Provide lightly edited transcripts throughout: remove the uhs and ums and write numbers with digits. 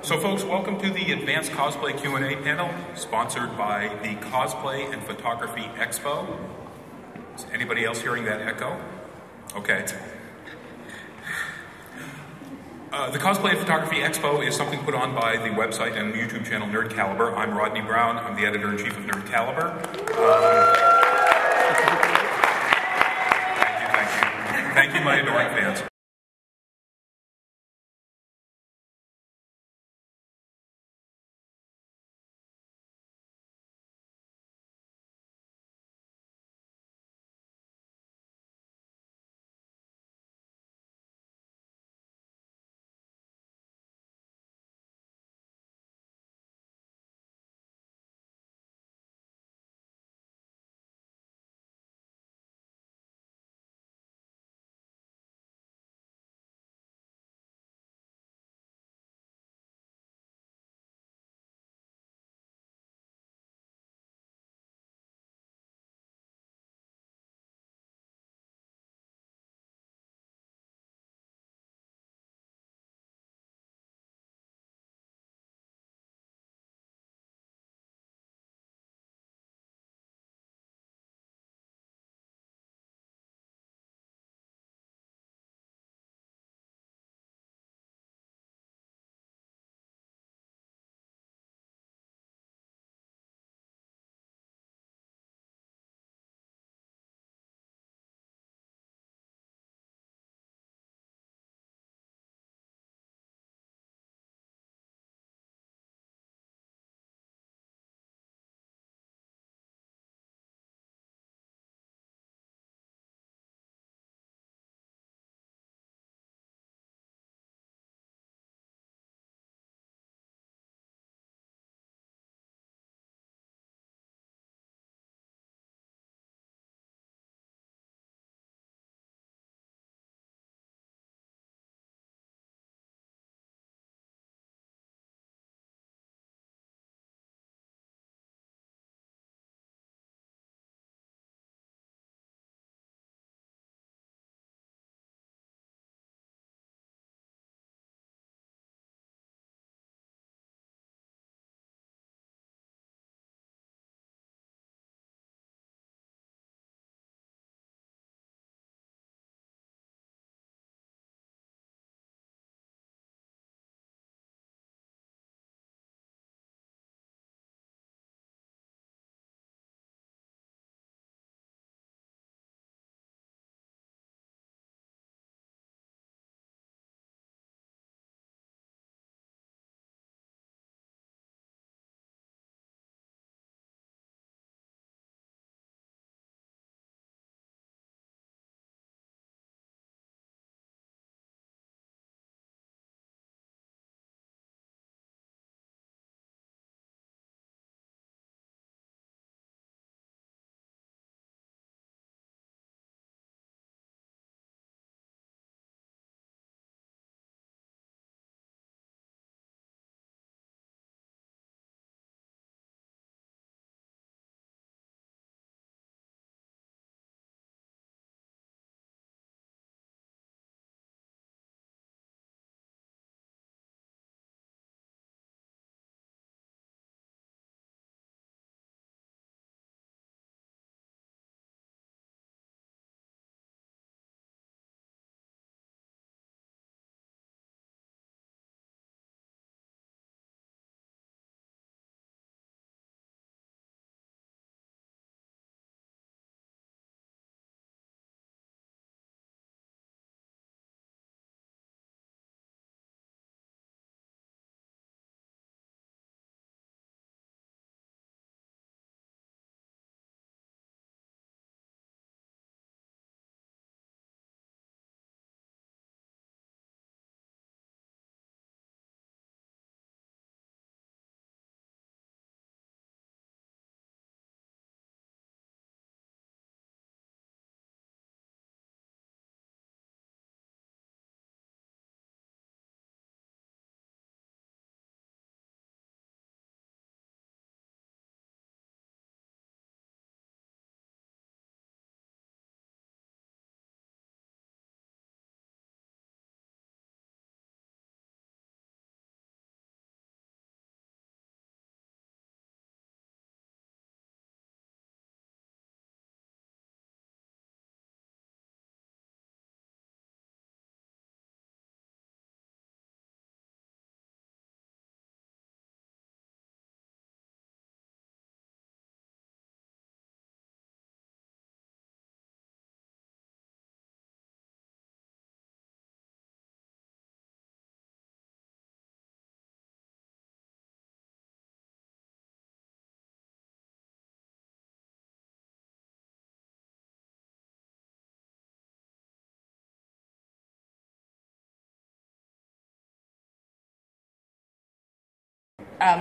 So folks, welcome to the Advanced Cosplay Q&A panel, sponsored by the Cosplay and Photography Expo. Is anybody else hearing that echo? Okay. The Cosplay and Photography Expo is something put on by the website and YouTube channel Nerd Caliber. I'm Rodney Brown. I'm the editor-in-chief of Nerd Caliber. Thank you. Thank you, my adoring fans.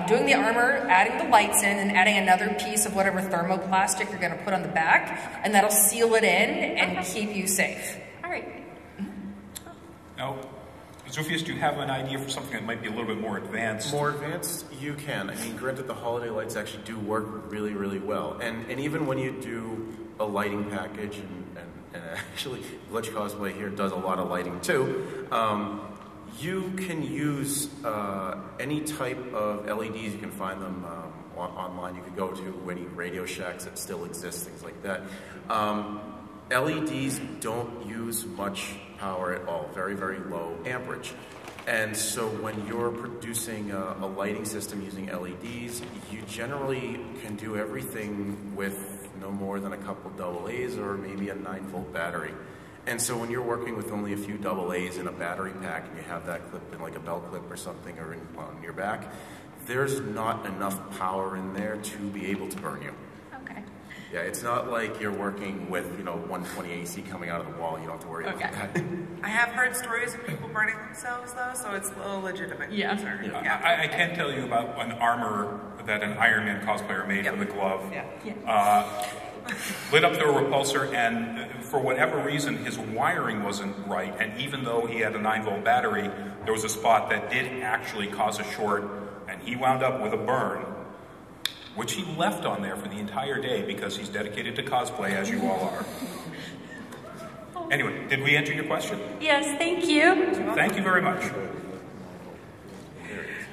doing the armor, adding the lights in, and adding another piece of whatever thermoplastic you're going to put on the back, and that'll seal it in and keep you safe. All right. Now, Zoofius, do you have an idea for something that might be a little bit more advanced? More advanced, you can. I mean, granted, the holiday lights actually do work really, really well. And even when you do a lighting package, and actually, BelleChere Cosplay here does a lot of lighting too, you can use any type of LEDs. You can find them online. You could go to any Radio Shacks that still exist, things like that. LEDs don't use much power at all, very, very low amperage. And so when you're producing a lighting system using LEDs, you generally can do everything with no more than a couple AA's or maybe a 9-volt battery. And so when you're working with only a few AA's in a battery pack and you have that clipped in like a belt clip or something or on your back, there's not enough power in there to be able to burn you. Okay. Yeah, it's not like you're working with, 120 AC coming out of the wall. You don't have to worry about that. I have heard stories of people burning themselves, though, so it's a legitimate concern. Yeah. I can tell you about an armor that an Iron Man cosplayer made with a glove. Lit up the repulsor, and for whatever reason, his wiring wasn't right, and even though he had a 9-volt battery, there was a spot that did actually cause a short, and he wound up with a burn, which he left on there for the entire day because he's dedicated to cosplay, as you all are. Anyway, did we answer your question? Yes, thank you. Thank you very much.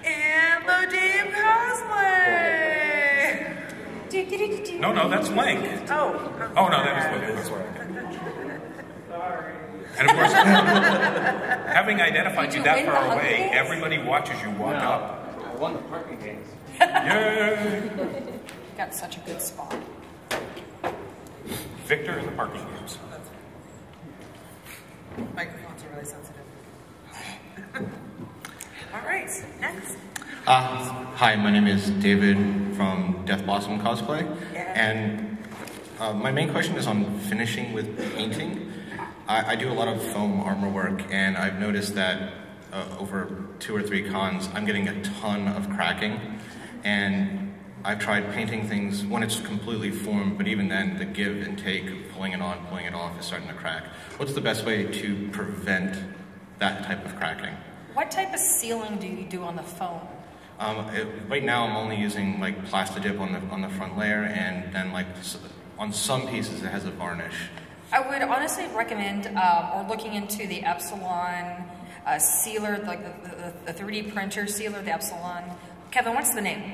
And Lodine Cosplay! No, that's Link. Oh, no, that is Link. Sorry. And of course, having identified you that far away, everybody watches you walk up. I won the parking games. Yay! Got such a good spot. Victor in the parking games. Microphones are really sensitive. All right, next. Hi, my name is David from Death Blossom Cosplay, and my main question is on finishing with painting. I do a lot of foam armor work, and I've noticed that over 2 or 3 cons, I'm getting a ton of cracking, and I've tried painting things when it's completely formed, but even then, the give and take of pulling it on, pulling it off is starting to crack. What's the best way to prevent that type of cracking? What type of sealing do you do on the foam? Right now, I'm only using like Plastidip on the front layer, and then like on some pieces, it has a varnish. I would honestly recommend or looking into the Epsilon sealer, like the 3D printer sealer, the Epsilon. Kevin, what's the name?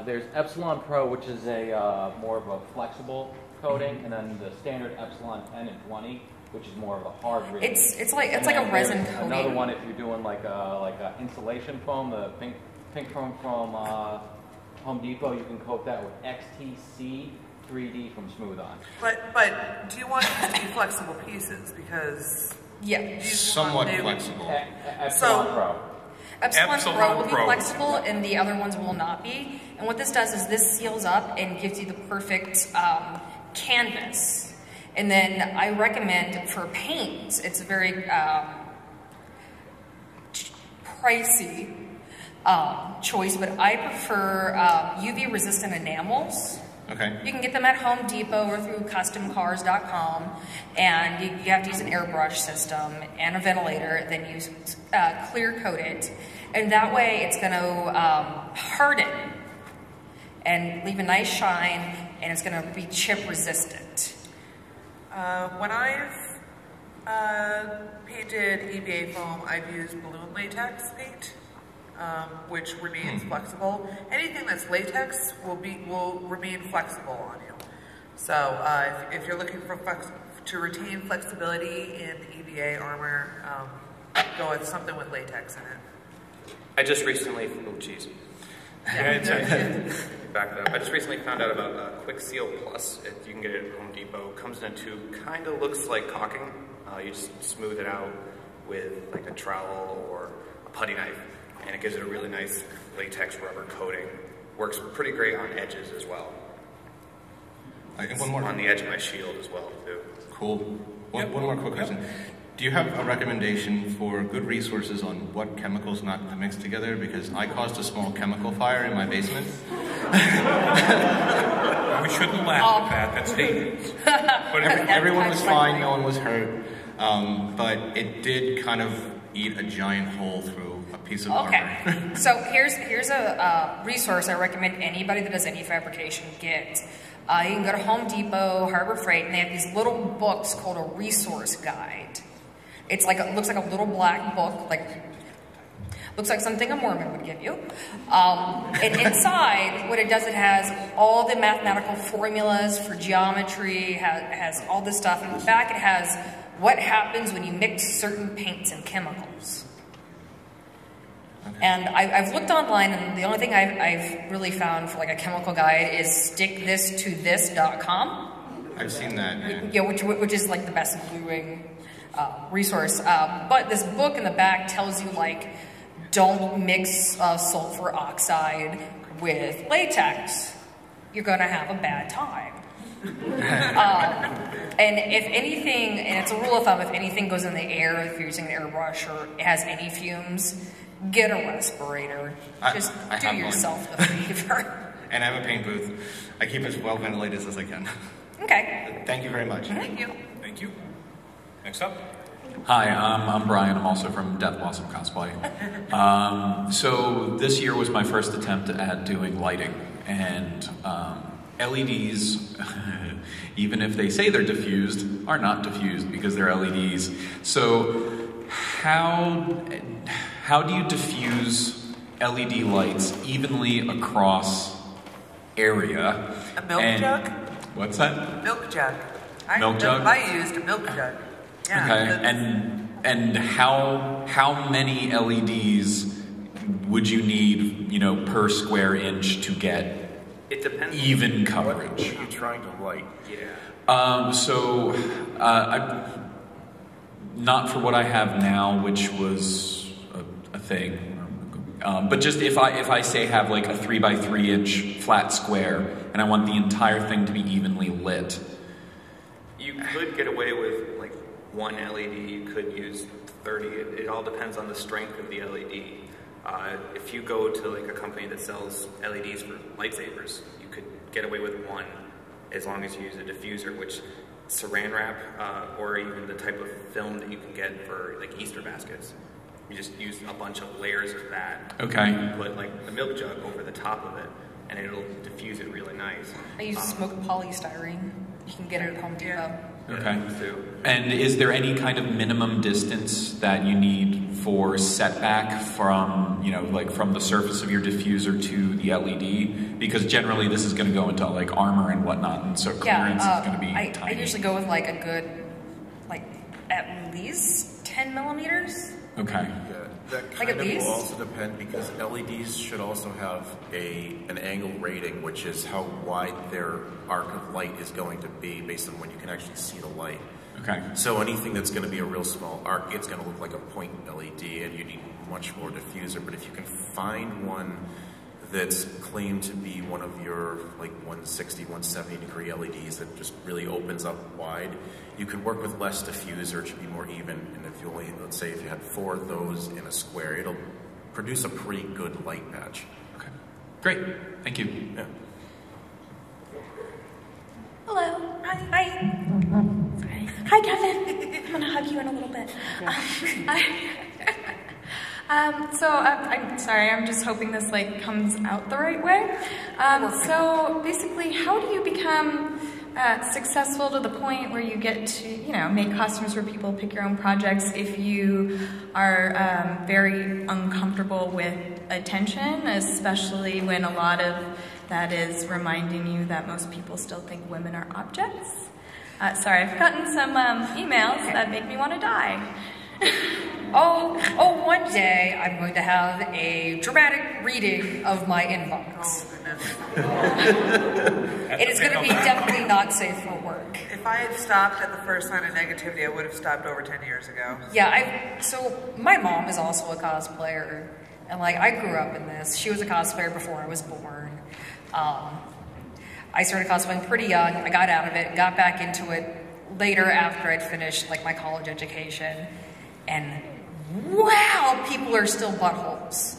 There's Epsilon Pro, which is a more of a flexible coating, and then the standard Epsilon 10 and 20, which is more of a hard resin. It's like a resin coating. Another one, if you're doing like a insulation foam, the pink foam from Home Depot, you can coat that with XTC 3D from Smooth On. But do you want these to be flexible pieces? Because somewhat flexible. Epsilon Pro. Epsilon Pro will be flexible, and the other ones will not be. And what this does is this seals up and gives you the perfect canvas. And then I recommend for paints, it's very pricey choice, but I prefer UV-resistant enamels. Okay. You can get them at Home Depot or through customcars.com, and you have to use an airbrush system and a ventilator, then you clear coat it, and that way it's going to harden and leave a nice shine, and it's going to be chip resistant. When I've painted EVA foam, I've used balloon latex paint, which remains flexible. Anything that's latex will remain flexible on you. So if you're looking for to retain flexibility in EVA armor, go with something with latex in it. I just recently, back that up. I just recently found out about Quick Seal Plus. You can get it at Home Depot. Comes in a tube, kind of looks like caulking. You just smooth it out with like a trowel or a putty knife, and it gives it a really nice latex rubber coating. Works pretty great on edges as well. One more on the edge of my shield as well too. Cool. One more quick question. Do you have a recommendation for good resources on what chemicals not to mix together? Because I caused a small chemical fire in my basement. We shouldn't laugh at that. That's dangerous. But Everyone was fine, no one was hurt, but it did kind of eat a giant hole through a piece of armor. Okay, so here's a resource I recommend anybody that does any fabrication get. You can go to Home Depot, Harbor Freight, and they have these little books called a resource guide. It's like it looks like a little black book, looks like something a Mormon would give you. And inside, what it does, it has all the mathematical formulas for geometry, has all this stuff. And in the back, it has what happens when you mix certain paints and chemicals. Okay. And I've looked online, and the only thing I've really found for like a chemical guide is stickthistothis.com. I've seen that. Yeah, which is like the best gluing resource. But this book in the back tells you like, don't mix sulfur oxide with latex. You're going to have a bad time. And if anything, and it's a rule of thumb, if anything goes in the air, if you're using an airbrush or it has any fumes, get a respirator. Just do yourself the favor. And I have a paint booth. I keep it as well ventilated as I can. Okay. Thank you very much. Thank you. Thank you. Next up. Hi, I'm Brian. I'm also from Death Blossom Cosplay. So this year was my first attempt at doing lighting, and LEDs, even if they say they're diffused, are not diffused because they're LEDs. So how do you diffuse LED lights evenly across area? A milk jug? What's that? Milk jug. Milk jug? I used a milk jug. Yeah, okay, and how many LEDs would you need, per square inch to get It depends. even coverage? What are you trying to light? Yeah. Not for what I have now, which was a thing. But just if I say have like a 3x3 inch flat square, and I want the entire thing to be evenly lit. You could get away with like one LED. You could use 30. It all depends on the strength of the LED. If you go to like a company that sells LEDs for lightsabers, you could get away with one as long as you use a diffuser, which saran wrap or even the type of film that you can get for like Easter baskets. You just use a bunch of layers of that. Okay. You put like the milk jug over the top of it, and it'll diffuse it really nice. I use smoked polystyrene. You can get it at Home Depot. Okay. And is there any kind of minimum distance that you need for setback from, from the surface of your diffuser to the LED? Because generally this is going to go into like armor and whatnot, and so clearance is going to be I tiny. usually go with like a good, at least 10 millimeters. Okay. Yeah, that Like kind at of least? will also depend because LEDs should also have an angle rating, which is how wide their arc of light is going to be based on when you can actually see the light. Okay. So anything that's going to be a real small arc, it's going to look like a point LED, and you need much more diffuser. But if you can find one that's claimed to be one of your like 160, 170 degree LEDs that just really opens up wide, you can work with less diffuser, it should be more even. And if you only, let's say if you had 4 of those in a square, it'll produce a pretty good light patch. Okay. Great. Thank you. Yeah. Hello. Hi. Sorry. Hi, Kevin. I'm gonna hug you in a little bit. I'm sorry. I'm just hoping this comes out the right way. So basically, how do you become successful to the point where you get to make costumes for people, pick your own projects if you are very uncomfortable with attention, especially when a lot of that is reminding you that most people still think women are objects? Sorry, I've gotten some emails that make me want to die. One day I'm going to have a dramatic reading of my inbox. It is going to be definitely not safe for work. If I had stopped at the first sign of negativity, I would have stopped over 10 years ago. Yeah, so my mom is also a cosplayer, and I grew up in this. She was a cosplayer before I was born. I started cosplaying pretty young. I got out of it, got back into it later after I'd finished like my college education, and wow, people are still buttholes.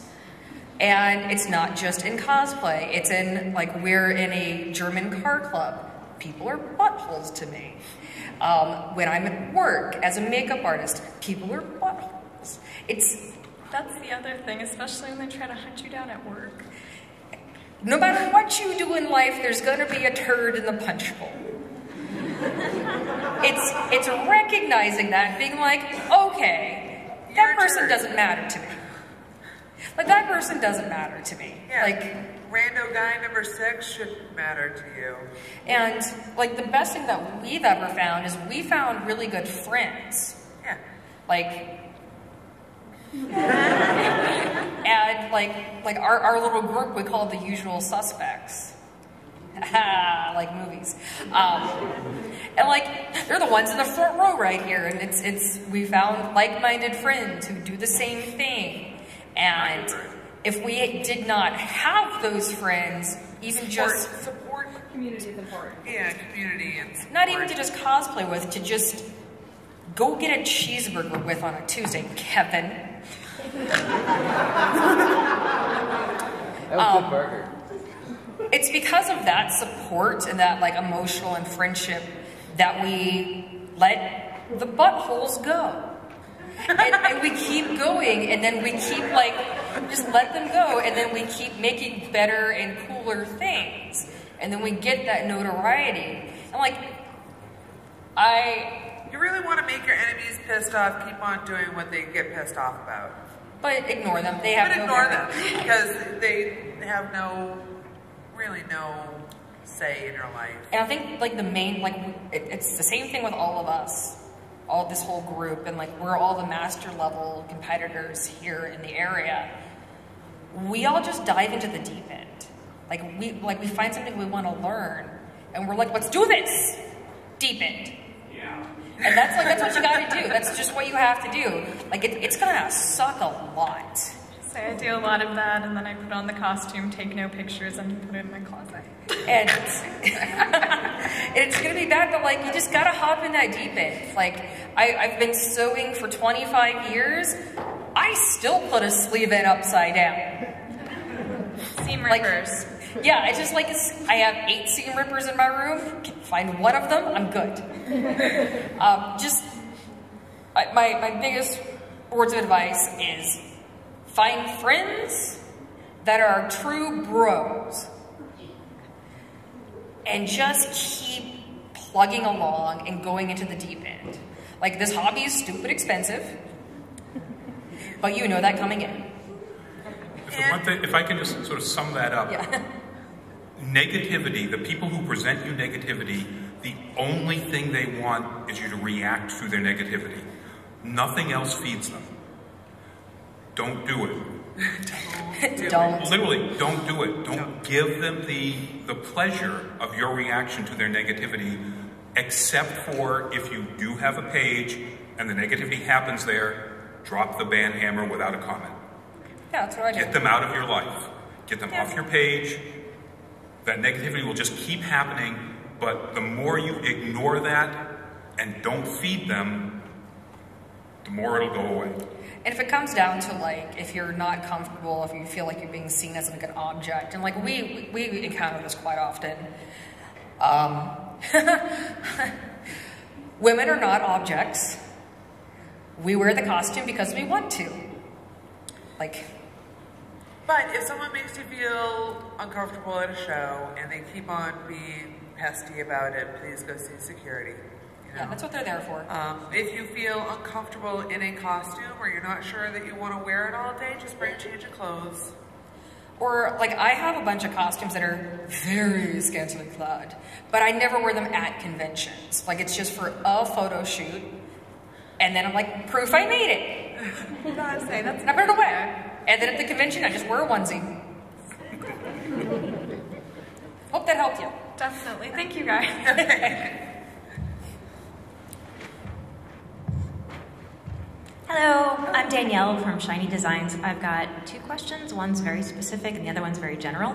And it's not just in cosplay, it's in, like, we're in a German car club. People are buttholes to me. When I'm at work as a makeup artist, people are buttholes. That's the other thing, especially when they try to hunt you down at work. No matter what you do in life, there's gonna be a turd in the punch bowl. It's recognizing that, being like, okay, that person doesn't matter to me. Like, that person doesn't matter to me. Yeah, like, rando guy number 6 shouldn't matter to you. And, like, the best thing that we've ever found is we found really good friends. Yeah. Like, and, like our little group, we call it the usual suspects. Like movies. And, like, they're the ones in the front row right here, and we found like-minded friends who do the same thing. And if we did not have those friends, even support community is important. Yeah, community and support. Not even to just cosplay with, to just go get a cheeseburger with on a Tuesday, Kevin. That was a good burger. It's because of that support and that, like, emotional and friendship that we let the buttholes go. And we keep going, and then we keep, like, just let them go, and then we keep making better and cooler things. And then we get that notoriety. And, like, You really want to make your enemies pissed off, keep on doing what they get pissed off about. But ignore them. They have no ignore them, because they have really no say in your life. And I think, like, the main, like, it's the same thing with all of us. All this whole group, and, like, we're all the master level competitors here in the area. We all just dive into the deep end. Like we find something we want to learn, and we're like, let's do this. Deep end. Yeah. And that's what you got to do. That's just what you have to do. Like, it's gonna suck a lot. So I do a lot of that, and then I put on the costume, take no pictures, and put it in my closet. And it's gonna be bad, but, like, you just gotta hop in that deep end. Like, I've been sewing for 25 years. I still put a sleeve in upside down. Seam rippers. Like, yeah, it's just like, I have 8 seam rippers in my room. Find one of them, I'm good. My biggest words of advice is find friends that are true bros. And just keep plugging along and going into the deep end. Like, this hobby is stupid expensive, but you know that coming in. If I can just sort of sum that up. Yeah. Negativity, the people who present you negativity, the only thing they want is you to react through their negativity. Nothing else feeds them. Don't do it. Don't. Literally, don't do it. Don't give them the pleasure of your reaction to their negativity, except for if you do have a page and the negativity happens there, drop the ban hammer without a comment. Yeah, that's what I do. Get them out of your life. Get them off your page. That negativity will just keep happening, but the more you ignore that and don't feed them, the more it'll go away. And if it comes down to, like, if you're not comfortable, if you feel like you're being seen as, like, an object, and, like, we encounter this quite often. Women are not objects. We wear the costume because we want to. Like. But if someone makes you feel uncomfortable at a show and they keep on being pesky about it, please go see security. You know? Yeah, that's what they're there for. If you feel uncomfortable in a costume or you're not sure that you want to wear it all day, just bring a change of clothes. Or, like, I have a bunch of costumes that are very scantily clad, but I never wear them at conventions. Like, it's just for a photo shoot, and then I'm like, proof I made it. You gotta say, that's and I put it away. And then at the convention, I just wear a onesie. Hope that helped you. Definitely. Thank you, guys. Hello, I'm Danielle from Shiny Designs. I've got 2 questions. One's very specific and the other one's very general.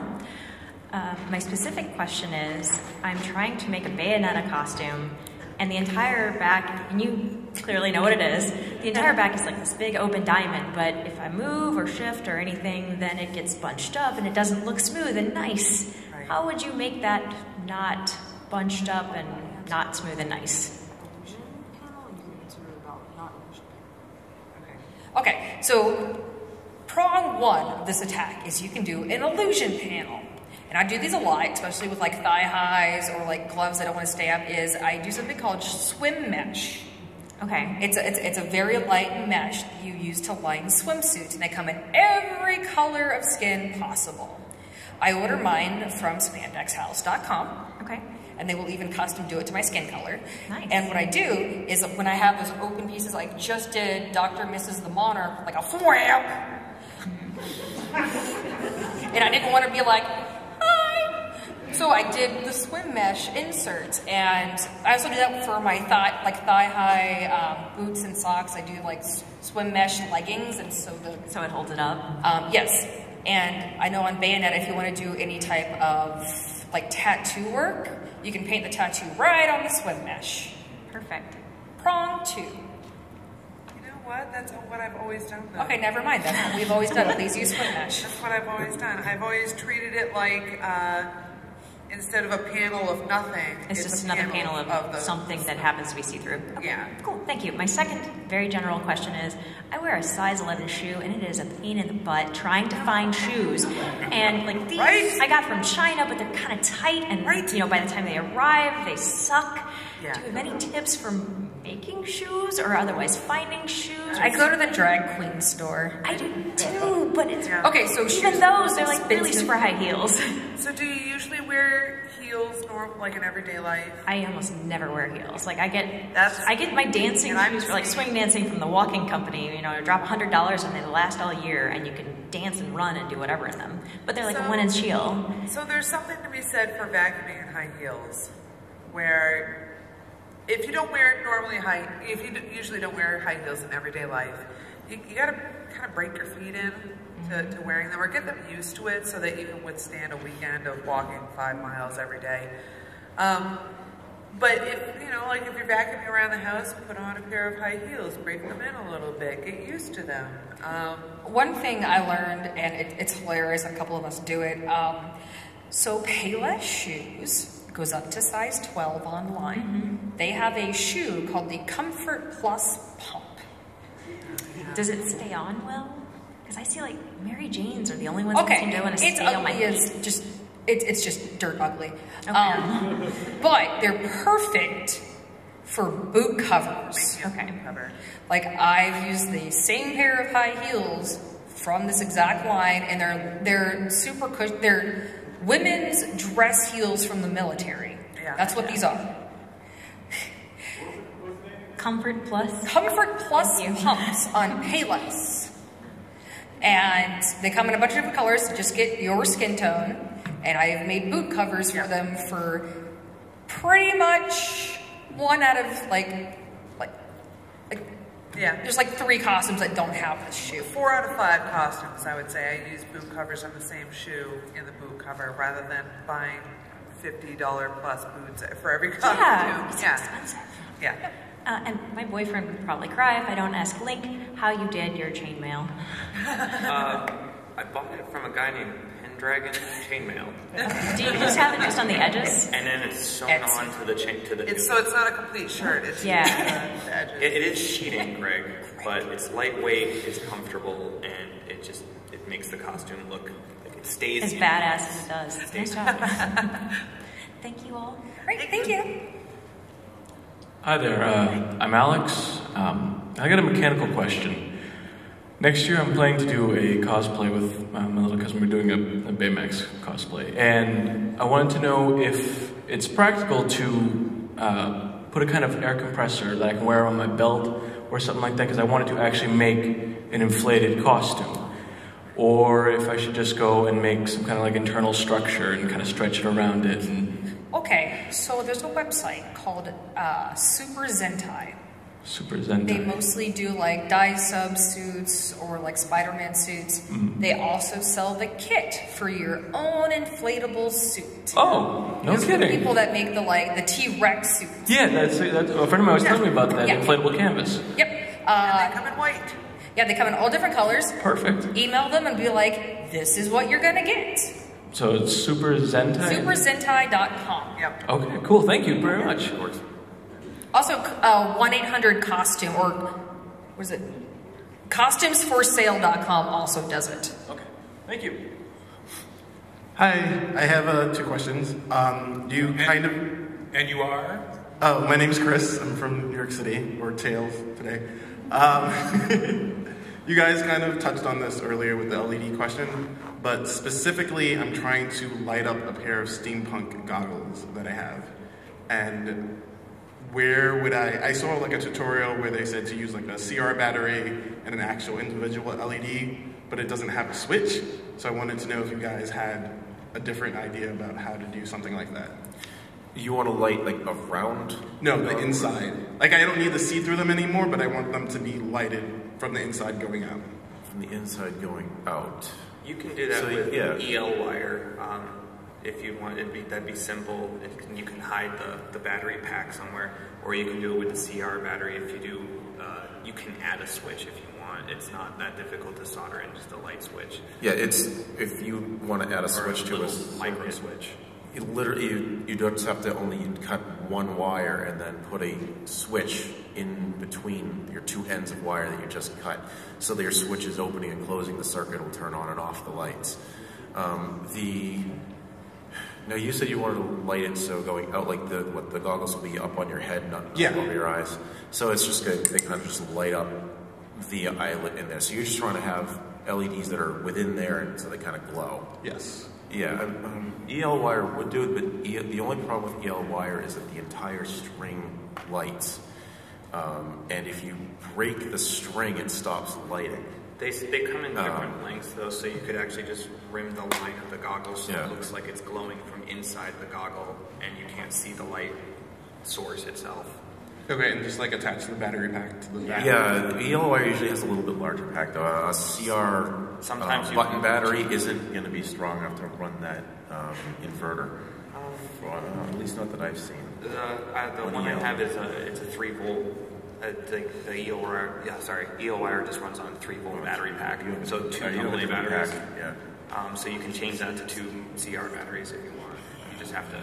My specific question is, I'm trying to make a Bayonetta costume and the entire back, and you clearly know what it is, the entire back is like this big open diamond, but if I move or shift or anything, then it gets bunched up and it doesn't look smooth and nice. Right. How would you make that not bunched up and not smooth and nice? Okay, so prong one of this attack is you can do an illusion panel. And I do these a lot, especially with like thigh highs or like gloves that don't want to stay up, is I do something called swim mesh. Okay. It's a very light mesh that you use to line swimsuits, and they come in every color of skin possible. I order mine from spandexhouse.com. Okay. And they will even custom do it to my skin color. Nice. And what I do is when I have those open pieces, I just did Dr. and Mrs. the Monarch, like a wham! And I didn't want to be like, hi! So I did the swim mesh inserts, and I also do that for my thigh-high boots and socks. I do like swim mesh leggings, and so it holds it up? Yes. And I know on Bayonetta, if you want to do any type of like tattoo work, you can paint the tattoo right on the swim mesh. Perfect. Prong 2. You know what? That's what I've always done, though. Okay, never mind then. We've always done it. Please use swim mesh. That's what I've always done. I've always treated it like instead of a panel of nothing, It's just another panel of something that happens to be see-through. Okay, yeah. Cool, thank you. My second very general question is, I wear a size 11 shoe, and it is a pain in the butt trying to find shoes. And like these, I got from China, but they're kind of tight, and you know, by the time they arrive, they suck. Yeah. Do you have any tips for making shoes, or otherwise finding shoes? I go to the drag queen store. I do too, but it's okay. So even those, they're like really super high heels. So do you usually wear heels like in everyday life? I almost never wear heels. Like I get my dancing shoes for like swing dancing from the walking company. You know, I drop $100 and they last all year, and you can dance and run and do whatever in them. But they're like a 1-inch heel. So there's something to be said for vacuuming in high heels, where if you don't wear if you usually don't wear high heels in everyday life, you gotta kind of break your feet in to wearing them, or get them used to it so that you can withstand a weekend of walking 5 miles every day. But if, you know, like if you're vacuuming around the house, put on a pair of high heels, break them in a little bit, get used to them. One thing I learned, and it's hilarious, a couple of us do it, so Payless Shoes goes up to size 12 online. They have a shoe called the Comfort Plus Pump. Does it stay on well? Because I see like Mary Jane's are the only ones that seem to want to stay on my feet. It's just dirt ugly. Okay. But they're perfect for boot covers. Okay. Like I've used the same pair of high heels from this exact line, and they're super cushion. They're women's dress heels from the military. Yeah. That's what these are. Comfort Plus? Comfort Plus pumps on Payless. And they come in a bunch of different colors, so just get your skin tone. And I have made boot covers for them for pretty much 1 out of there's like 3 costumes that don't have this shoe. 4 out of 5 costumes, I would say. I use boot covers on the same shoe in the boot cover rather than buying $50 plus boots for every costume. Yeah, it's expensive. Yeah. And my boyfriend would probably cry if I don't ask Link how you did your chainmail. I bought it from a guy named Pendragon Chainmail. Do you just have it just on the edges? And then it's sewn on to the chain. So it's not a complete shirt. It's the edges. It is sheeting, Greg, but it's lightweight, it's comfortable, and it makes the costume look like it stays as badass as it does. Nice job. Thank you all. Great, thank you. Hi there, I'm Alex. I got a mechanical question. Next year I'm planning to do a cosplay with my little cousin. We're doing a Baymax cosplay. And I wanted to know if it's practical to put a kind of air compressor that I can wear on my belt or something like that, because I wanted to actually make an inflated costume. Or if I should just go and make some kind of like internal structure and kind of stretch it around it. And Okay, so there's a website called Super Zentai. Super Zentai. They mostly do like dye sub suits or like Spider-Man suits. They also sell the kit for your own inflatable suit. Oh, no kidding. People that make the T-Rex suit. Yeah, that's a friend of mine was telling me about that inflatable canvas. Yep. And they come in white. Yeah, they come in all different colors. Perfect. Email them and be like, this is what you're gonna get. So it's Super Zentai? SuperZentai.com. Yep. Okay, cool. Thank you very much. Also, 1-800-COSTUME, or what is it? CostumesForSale.com also does it. Okay, thank you. Hi, I have 2 questions. Do you And you are? Oh, my name's Chris. I'm from New York City, or Tails today. You guys kind of touched on this earlier with the LED question, but specifically I'm trying to light up a pair of steampunk goggles that I have. And where would I saw like a tutorial where they said to use like a CR battery and an actual individual LED, but it doesn't have a switch. So I wanted to know if you guys had a different idea about how to do something like that. You want to light like around? No, the inside. Like I don't need to see through them anymore, but I want them to be lighted from the inside going out. From the inside going out. You can do that with EL wire. If you want, that'd be simple. You can hide the battery pack somewhere, or you can do it with the CR battery. If you do, you can add a switch if you want. It's not that difficult to solder in, just a light switch. Yeah, it's if you want to add a switch to a micro switch. You just have to only cut one wire and then put a switch in between your 2 ends of wire that you just cut, so that your switch is opening and closing the circuit will turn on and off the lights. Now you said you wanted to light it so going out, like the goggles will be up on your head, not over your eyes. So it's just good. They kind of just light up the eyelet in there. So you're just trying to have LEDs that are within there, and so they kind of glow. Yes. Yeah, EL wire would do it, but the only problem with EL wire is that the entire string lights. And if you break the string, it stops lighting. They come in different lengths though, so you could actually just rim the line of the goggles so it looks like it's glowing from inside the goggle and you can't see the light source itself. Okay, and just like attach the battery pack to the back. Yeah, the EL wire usually has a little bit larger pack though. A CR button battery isn't going to be strong enough to run that inverter. At least not that I've seen. The one I have is it's a 3-volt. The EL wire, EL wire just runs on a 3-volt battery pack. So 2 AA batteries. So you can change that to 2 CR batteries if you want. You just have to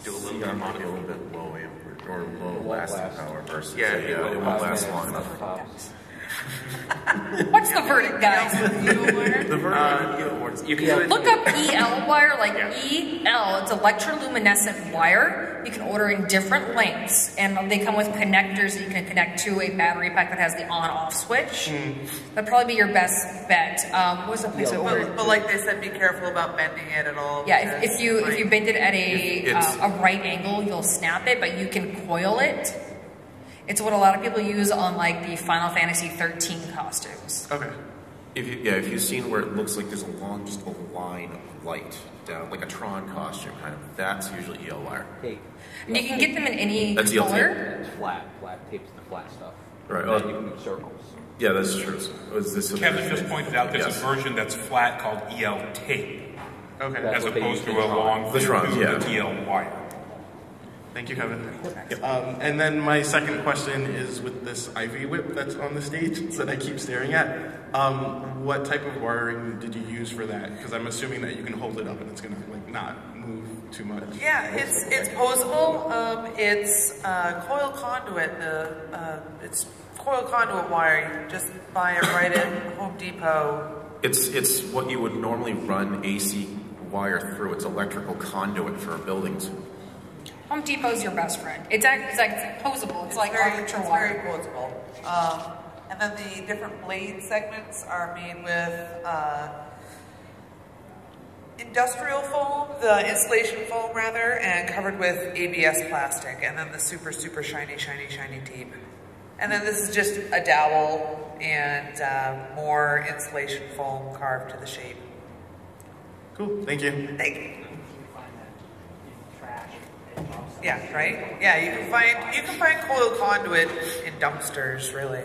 do a little bit of a little bit low amperage or low lasting power versus it won't last long enough. What's the verdict, guys? The verdict, you can look up EL wire, like EL. It's electroluminescent wire. You can order in different lengths, and they come with connectors that you can connect to a battery pack that has the on-off switch. That'd probably be your best bet. What's the place I ordered? But like they said, be careful about bending it at all. Yeah, if you bend it at a right angle, you'll snap it, but you can coil it. It's what a lot of people use on like the Final Fantasy 13 costumes. Okay. If you've seen where it looks like there's just a line of light down, like a Tron costume kind of, that's usually EL wire. And you can get them in any that's color. It's flat tapes the flat stuff. Right. And then you can do circles. Yeah, that's true. Kevin just pointed out there's a version that's flat called EL tape. Okay. As opposed to a long EL wire. Thank you, Kevin. And then my second question is with this Ivy whip that's on the stage that I keep staring at. What type of wiring did you use for that? Because I'm assuming that you can hold it up and it's going to like not move too much. Yeah, it's posable. It's coil conduit. It's coil conduit wire. You just buy it right at Home Depot. It's what you would normally run AC wire through. It's electrical conduit for buildings. Home Depot's your best friend. It's posable. It's like armature wire. It's very posable. And then the different blade segments are made with industrial foam, the insulation foam rather, and covered with ABS plastic. And then the super, super shiny tape. And then this is just a dowel and more insulation foam carved to the shape. Cool. Thank you. Thank you. Trash. Yeah, right? Yeah, you can find coil conduit in dumpsters, really.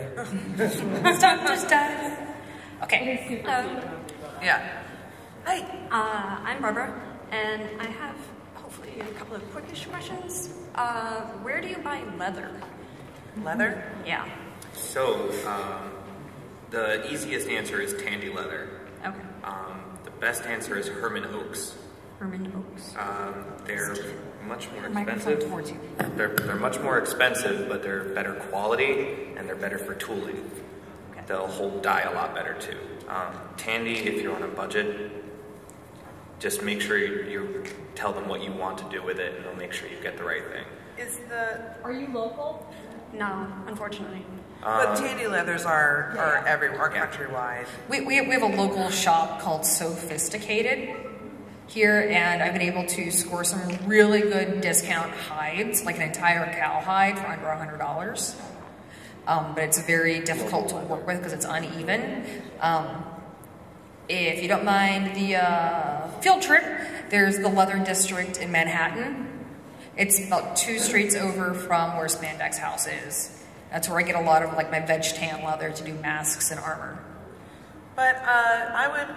Stop, just die. Okay. Yeah. Hi, I'm Barbara, and I have hopefully a couple of quickish questions. Where do you buy leather? Leather? Yeah. So, the easiest answer is Tandy Leather. Okay. The best answer is Herman Oaks. Herman Oaks. They're much more Microphone expensive. towards you. They're much more expensive, but they're better quality and they're better for tooling. Okay. They'll hold dye a lot better too. Tandy, if you're on a budget, just make sure you tell them what you want to do with it, and they'll make sure you get the right thing. Are you local? No, unfortunately. But Tandy Leathers are everywhere, countrywide. We have a local shop called Sophisticated here, and I've been able to score some really good discount hides, like an entire cow hide for under $100. But it's very difficult to work with because it's uneven. If you don't mind the field trip, there's the Leather District in Manhattan. It's about 2 streets over from where Spandex House is. That's where I get a lot of like my veg tan leather to do masks and armor. But I would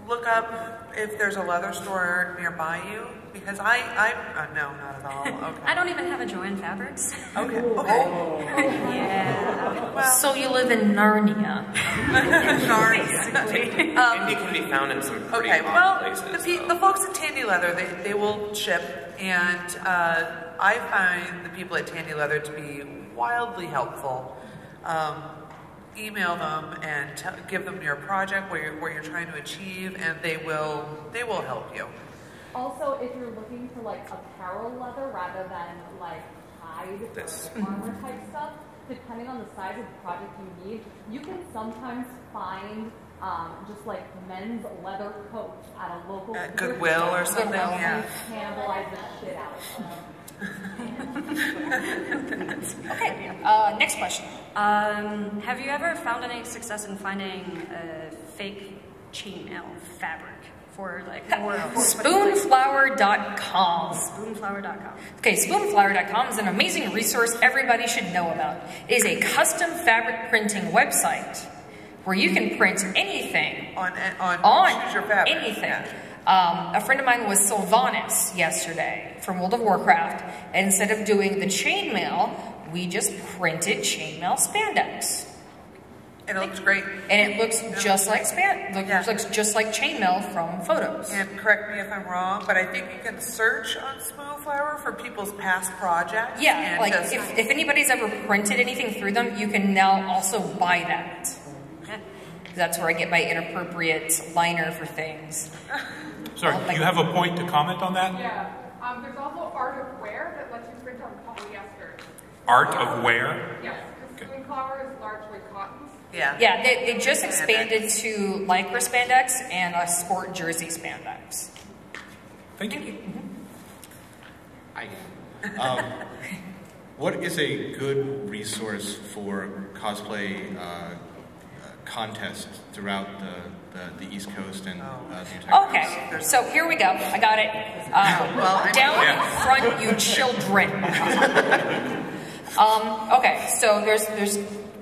look up if there's a leather store nearby you, because no, not at all. Okay. I don't even have a Joanne Fabrics. Okay. Yeah. Well, So you live in Narnia. basically. Tandy can be found in some pretty odd places. The folks at Tandy Leather, they will ship, and I find the people at Tandy Leather to be wildly helpful. Email them and give them your project, what you're trying to achieve, and they will help you. Also, if you're looking for like apparel leather rather than like hide or armor type stuff, depending on the size of the project you need, you can sometimes find just like men's leather coats at a local Goodwill or something. Yeah. Cannibalize the shit out of them. Okay, next question. Have you ever found any success in finding fake chainmail fabric for like Spoonflower.com. Spoonflower.com. Okay, Spoonflower.com is an amazing resource everybody should know about. It is a custom fabric printing website where you can print anything on choose your fabric. anything. Yeah. A friend of mine was Sylvanas yesterday from World of Warcraft, and instead of doing the chainmail, we just printed chainmail spandex. And it looks great. And it looks just like looks just like chainmail from photos. And correct me if I'm wrong, but I think you can search on Spoonflower for people's past projects. Yeah, and like just, if anybody's ever printed anything through them, you can now also buy that. That's where I get my inappropriate liner for things. Sorry, do you have a point to comment on that? Yeah. There's also Art of Wear that lets you print on polyester. Art of wear? Yes, because Spoonflower is largely cotton. Yeah. Yeah, they just expanded to lycra spandex and a sport jersey spandex. Thank you. Hi. What is a good resource for cosplay contests throughout the East Coast and the entire Okay, so here we go. I got it. Down in front, you children. Okay, so there's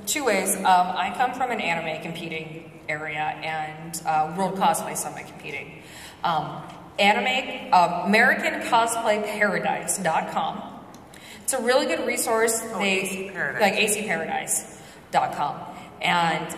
2 ways. I come from an anime competing area and World Cosplay Summit competing. AmericanCosplayParadise.com. It's a really good resource. ACParadise.com. And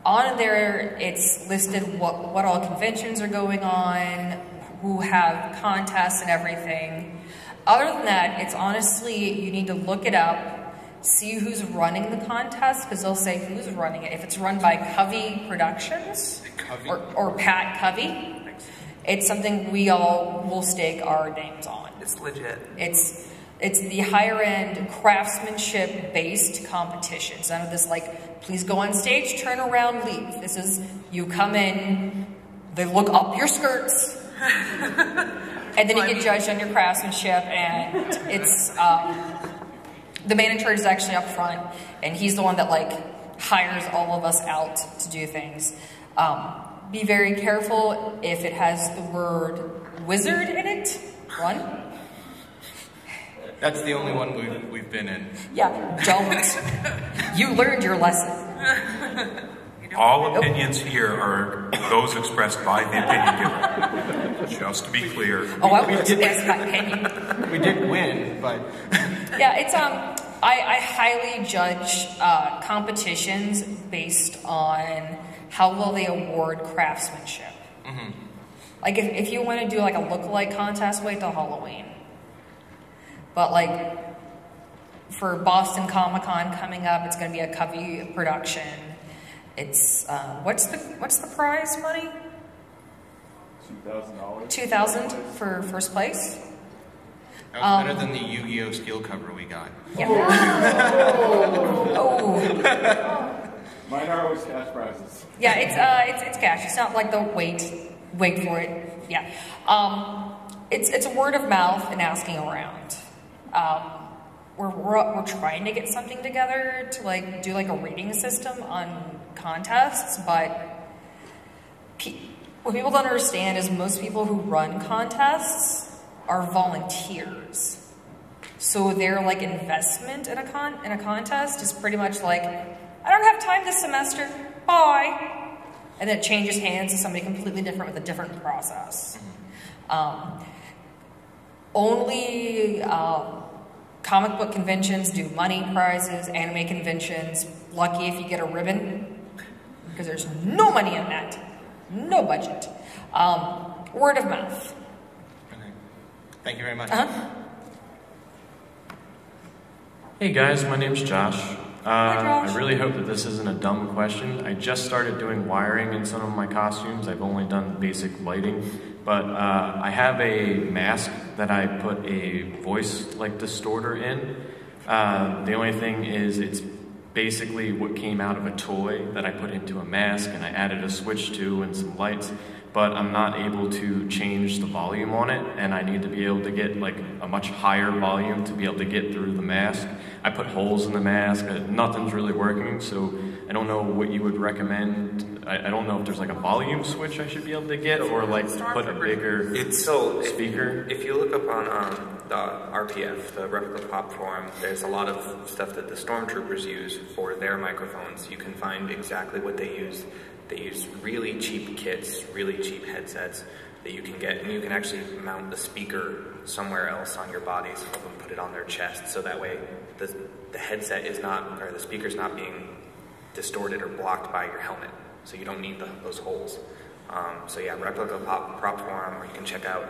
on there, it's listed what all conventions are going on, who have contests and everything. Other than that, it's honestly, you need to look it up, see who's running the contest, because they'll say who's running it. If it's run by Covey Productions or Pat Covey, it's something we all will stake our names on. It's legit. It's the higher end craftsmanship based competitions. None of this like, please go on stage, turn around, leave. This is, you come in, they look up your skirts, and then you get judged on your craftsmanship, and it's, the man in charge is actually up front, and he's the one that like hires all of us out to do things. Be very careful if it has the word wizard in it, one. That's the only one we've been in. Yeah, don't. You learned your lesson. All opinions here are those expressed by the opinion giver. Just to be clear. Oh, I will express my opinion. We did win, but yeah, it's I highly judge competitions based on how well they award craftsmanship. Mm-hmm. Like if you want to do like a look-alike contest, wait till Halloween. But like for Boston Comic-Con coming up, it's going to be a Covey production. It's what's the prize money? $2,000. $2,000 for first place. That was better than the Yu-Gi-Oh! Steel cover we got. Yeah. Oh. Mine are always cash prizes. Yeah, it's cash. It's not like the wait for it. Yeah. It's a word of mouth and asking around. We're trying to get something together to like do like a rating system on contests, but what people don't understand is most people who run contests are volunteers. So their like investment in a contest is pretty much like, I don't have time this semester, bye. And then it changes hands to somebody completely different with a different process. Only comic book conventions do money prizes, anime conventions, lucky if you get a ribbon, because there's no money in that, no budget. Word of mouth. Okay. Thank you very much. Hey guys, my name's Josh. Hi, Josh. I really hope that this isn't a dumb question. I just started doing wiring in some of my costumes. I've only done basic lighting, but I have a mask that I put a voice like distorter in. The only thing is it's basically what came out of a toy that I put into a mask and I added a switch to and some lights, but I'm not able to change the volume on it, and I need to be able to get like a much higher volume to be able to get through the mask. I put holes in the mask, nothing's really working, so I don't know what you would recommend. I don't know if there's like a volume switch I should be able to get, or like put a bigger speaker. If you look up on the RPF, the Replica Pop Forum, there's a lot of stuff that the Stormtroopers use for their microphones. You can find exactly what they use. They use really cheap kits, really cheap headsets that you can get, and you can actually mount the speaker somewhere else on your body, so them put it on their chest, so that way the headset is not, or the speaker's not being distorted or blocked by your helmet, so you don't need those holes. So yeah, Replica Prop Forum, or you can check out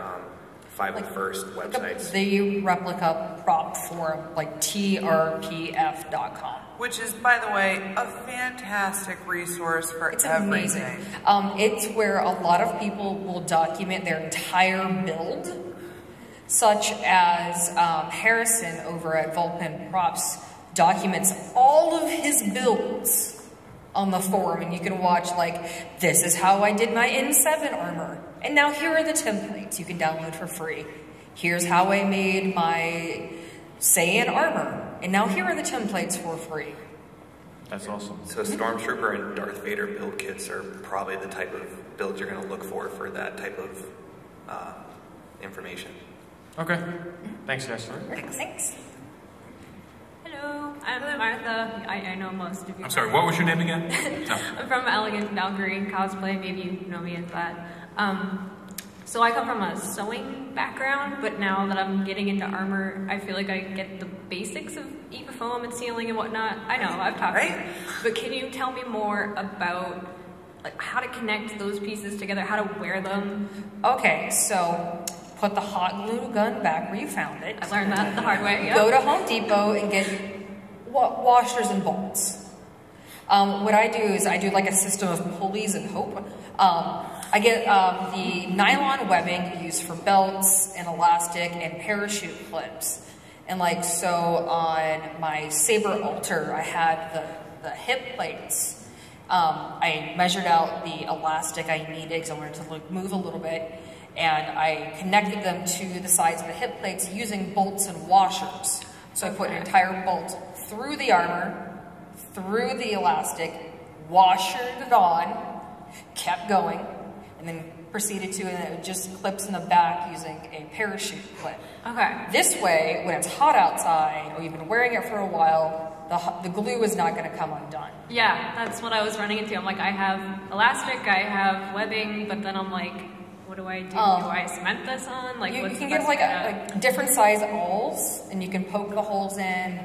501st websites. The Replica Prop Forum, like trpf.com. Which is, by the way, a fantastic resource for everything. Amazing. It's where a lot of people will document their entire build, such as Harrison over at Vulcan Props documents all of his builds on the forum, and you can watch like, this is how I did my N7 armor, and now here are the templates you can download for free. Here's how I made my Saiyan armor, and now here are the templates for free. That's awesome. So Stormtrooper and Darth Vader build kits are probably the type of build you're going to look for that type of information. Okay. Thanks, guys. Thanks. Hello, I'm Martha. I know most of you. I'm sorry, what was your name again? No. I'm from Elegant Valkyrie Cosplay. Maybe you know me as that. So I come from a sewing background, but now that I'm getting into armor, I feel like I get the basics of EVA foam and sealing and whatnot. I know, I've talked to you. But can you tell me more about like how to connect those pieces together, how to wear them? Okay, so put the hot glue gun back where you found it. I learned that the hard way, yeah. Go to Home Depot and get washers and bolts. What I do is I do like a system of pulleys and hope. I get the nylon webbing used for belts and elastic and parachute clips. And like, so on my Saber Altar, I had the hip plates. I measured out the elastic I needed because I wanted to move a little bit. And I connected them to the sides of the hip plates using bolts and washers. So I put an entire bolt through the armor, through the elastic, washered it on, kept going, and then proceeded to, and it just clips in the back using a parachute clip. Okay. This way, when it's hot outside, or you've been wearing it for a while, the glue is not going to come undone. Yeah, that's what I was running into. I'm like, I have elastic, I have webbing, but then I'm like, what do I do? Do I cement this on? Like, you can get like different size awls, and you can poke the holes in.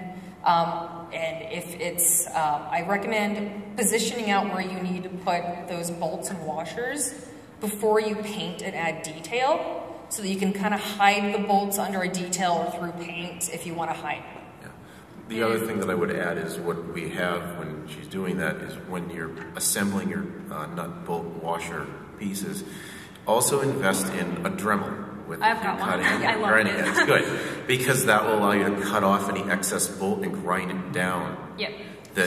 And if it's, I recommend positioning out where you need to put those bolts and washers before you paint and add detail, so that you can kind of hide the bolts under a detail or through paint if you want to hide them. The other thing that I would add is what we have when she's doing that is when you're assembling your nut bolt washer pieces, also invest in a Dremel. With I've got one. I love grinding it. It's good because that will allow you to cut off any excess bolt and grind it down. Yep.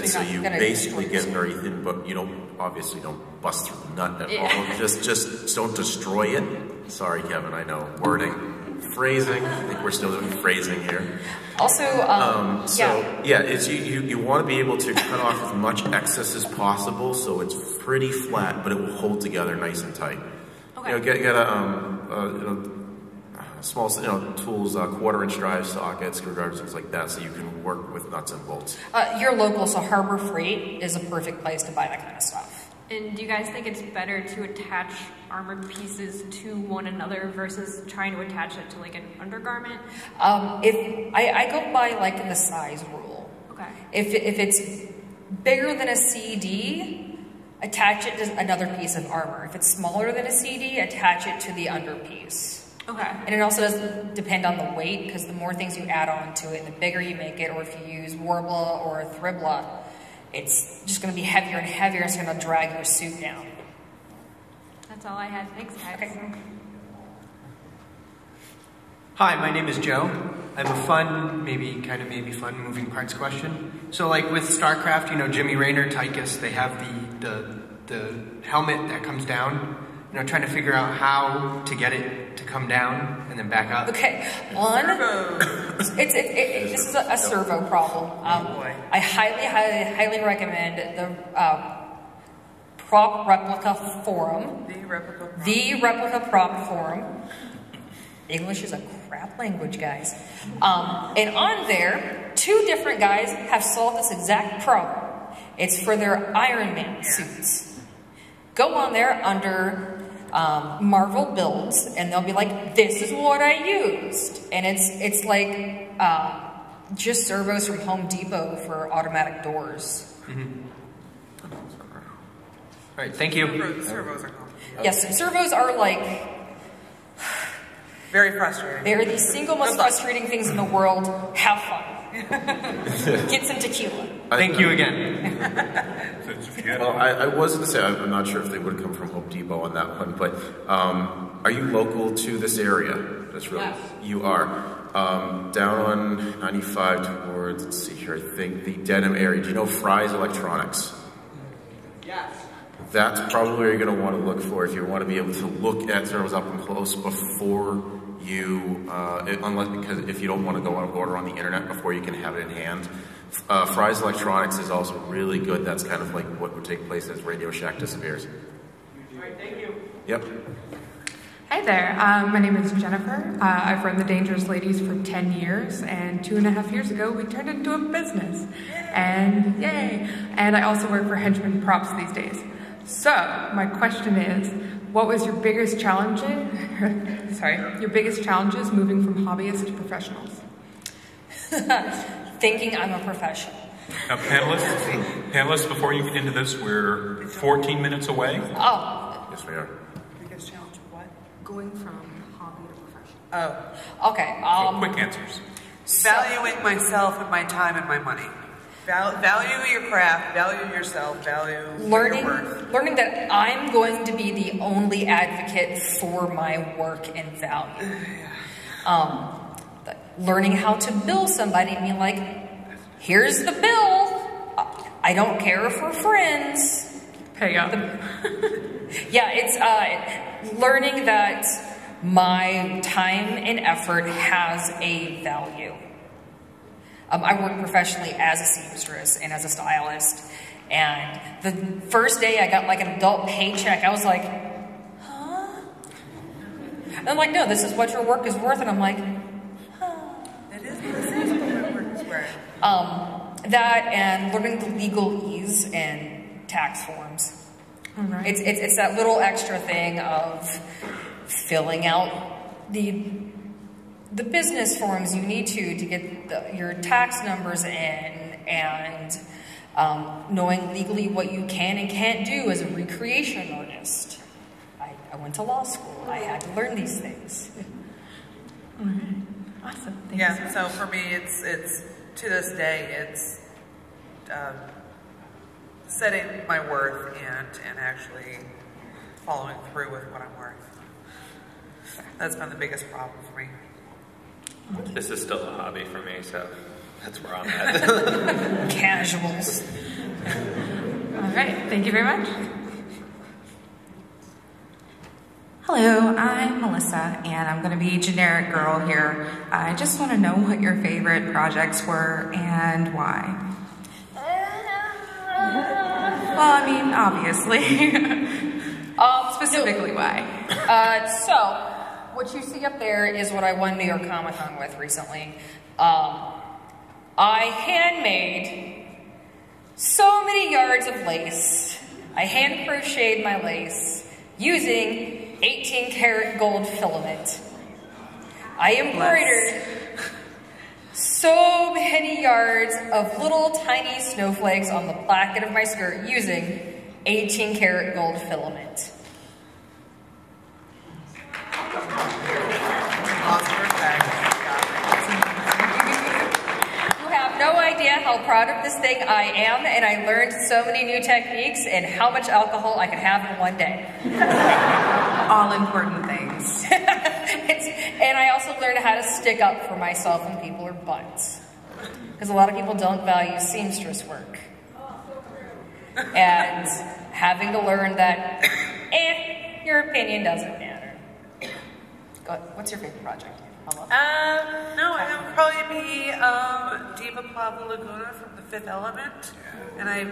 So you basically get very thin, but you obviously don't bust through the nut at all. Just don't destroy it. Sorry, Kevin. I know wording, phrasing. I think we're still doing phrasing here. Also, it's you want to be able to cut off as much excess as possible, so it's pretty flat, but it will hold together nice and tight. Okay. Get a small, tools, quarter-inch drive sockets, screwdrivers, things like that, so you can work with nuts and bolts. You're local, so Harbor Freight is a perfect place to buy that kind of stuff. And do you guys think it's better to attach armor pieces to one another versus trying to attach it to like an undergarment? If I go by like the size rule. Okay. If it's bigger than a CD, attach it to another piece of armor. If it's smaller than a CD, attach it to the underpiece. Okay. And it also does depend on the weight, because the more things you add on to it, the bigger you make it, or if you use Warbler or a Thribla, it's just going to be heavier and heavier. It's going to drag your suit down. That's all I had. Thanks, guys. Okay. Hi, my name is Joe. I have a fun, maybe fun moving parts question. So like with StarCraft, Jimmy Raynor, Tychus, they have the helmet that comes down. Trying to figure out how to get it to come down and then back up. Okay, this is a servo problem. I highly recommend the Prop Replica Forum. The Replica Prop Forum. English is a crap language, guys. And on there, 2 different guys have solved this exact problem. It's for their Iron Man suits. Go on there under Marvel builds, and they'll be like, "This is what I used," and it's like just servos from Home Depot for automatic doors. All right, thank you. Servos are complicated. Yes, servos are like very frustrating. They're the single most frustrating things in the world. Have fun. Get some tequila. Thank you again. Well, I was going to say, I'm not sure if they would come from Home Depot on that one, but are you local to this area? That's really, yes. You are. Down on 95 towards, let's see here, I think the Dedham area. Do you know Fry's Electronics? Yes. That's probably where you're going to want to look for if you want to be able to look at servos up and close before you, because if you don't want to go on order on the internet before you can have it in hand. Fry's Electronics is also really good. That's kind of like what would take place as Radio Shack disappears. All right, thank you. Yep. Hi there, my name is Jennifer. I've run the Dangerous Ladies for 10 years, and 2.5 years ago we turned it into a business. And yay! And I also work for Henchman Props these days. So, my question is, what was your biggest challenges moving from hobbyists to professionals? Thinking I'm a professional. Now, panelists, before you get into this, we're 14 minutes away. Oh. Yes, we are. Biggest challenge of what? Going from hobby to professional. Oh. Okay. Quick answers. Valuing myself and my time and my money. Value your craft, value yourself, value your worth. Learning that I'm going to be the only advocate for my work and value. Learning how to bill somebody and be like, here's the bill. I don't care if we're friends. Pay up. Yeah, it's learning that my time and effort has a value. I work professionally as a seamstress and as a stylist. And the first day I got like an adult paycheck, I was like, huh? And I'm like, no, this is what your work is worth. And I'm like, It is what my work is worth. that and learning the legalese and tax forms. Right. It's that little extra thing of filling out the business forms you need to get your tax numbers in, and knowing legally what you can and can't do as a recreation artist. I went to law school. I had to learn these things. Awesome. Yeah, so for me, it's to this day, it's setting my worth and actually following through with what I'm worth. That's been the biggest problem for me. This is still a hobby for me, so that's where I'm at. Casuals. All right. Thank you very much. Hello, I'm Melissa, and I'm going to be generic girl here. I just want to know what your favorite projects were and why. Well, I mean, obviously. Specifically why. So, what you see up there is what I won New York Comic Con with recently. I handmade so many yards of lace. I hand crocheted my lace using 18 karat gold filament. I embroidered so many yards of little tiny snowflakes on the placket of my skirt using 18 karat gold filament. You have no idea how proud of this thing I am, and I learned so many new techniques and how much alcohol I could have in one day. All important things. And I also learned how to stick up for myself when people are butts. Because a lot of people don't value seamstress work. And having to learn that, your opinion doesn't matter. Go ahead. What's your favorite project? No, it would probably be Diva Plava Laguna from The Fifth Element. And I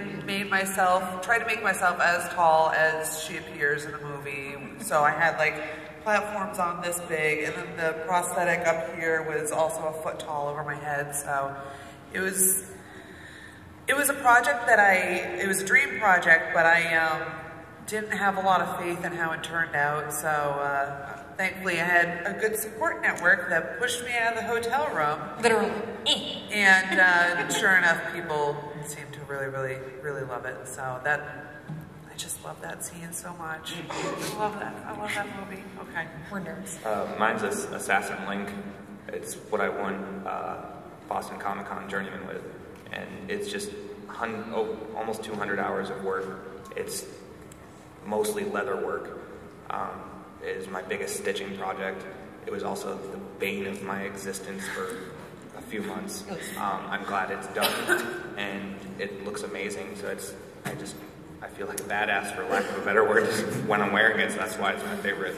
tried to make myself as tall as she appears in the movie. So I had like platforms on this big, and then the prosthetic up here was also a foot tall over my head. So it was a project that it was a dream project, but I didn't have a lot of faith in how it turned out. So thankfully I had a good support network that pushed me out of the hotel room. Literally. And sure enough, people seemed to really, really, really love it. So I just love that scene so much. I love that. I love that movie. Okay. We're nerds. Mine's Assassin Link. It's what I won Boston Comic Con Journeyman with. And it's just almost 200 hours of work. It's mostly leather work. It is my biggest stitching project. It was also the bane of my existence for a few months. I'm glad it's done, and it looks amazing. So I feel like a badass, for lack of a better word, when I'm wearing it. So that's why it's my favorite.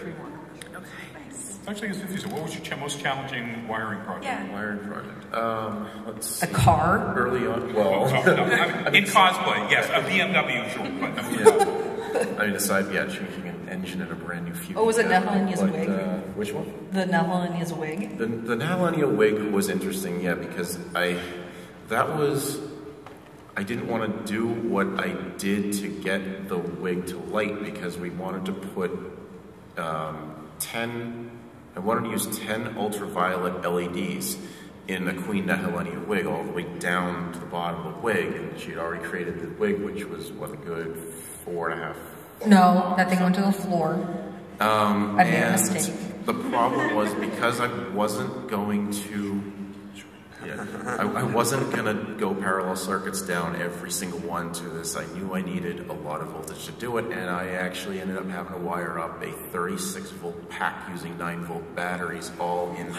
Actually, it's confusing. What was your most challenging wiring project? Yeah. Wiring project. Let's see. A car? Early on. Well, in cosplay, yes. A BMW, sure. But I mean, aside, changing an engine in a brand new Fusion. Oh, was it Nahelenia's wig? Which one? The Nahelenia's wig? The Nahelenia wig was interesting, because I didn't want to do what I did to get the wig to light, because we wanted to put I wanted to use 10 ultraviolet LEDs in a Queen Nahelenia wig all the way down to the bottom of the wig, and she had already created the wig, which was, a good 4.5. No, that thing went to the floor. I made a mistake. The problem was, because I wasn't going to I wasn't going to go parallel circuits down every single one to this. I knew I needed a lot of voltage to do it, and I actually ended up having to wire up a 36-volt pack using 9-volt batteries, all in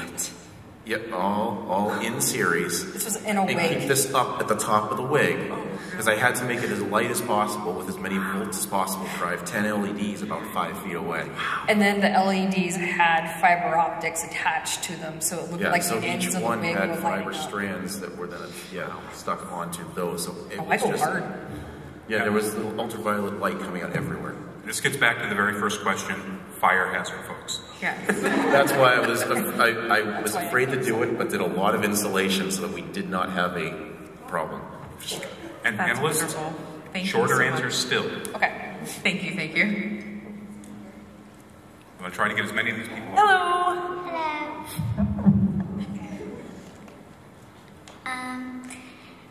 series. This was in a wig. And keep this up at the top of the wig, because I had to make it as light as possible with as many volts as possible. I have 10 LEDs about 5 feet away. And then the LEDs had fiber optics attached to them, so it looked like the ends of the wig each one had were fiber lighting up. strands that were then stuck onto those. So it I was go just hard. there was ultraviolet light coming out everywhere. This gets back to the very first question: fire hazard, folks. That's why I was afraid to do it, but did a lot of installation so that we did not have a problem. And That's analysts, wonderful. Thank you shorter so much. answers still. Okay. Thank you, thank you. I'm going to try to get as many of these people. Hello.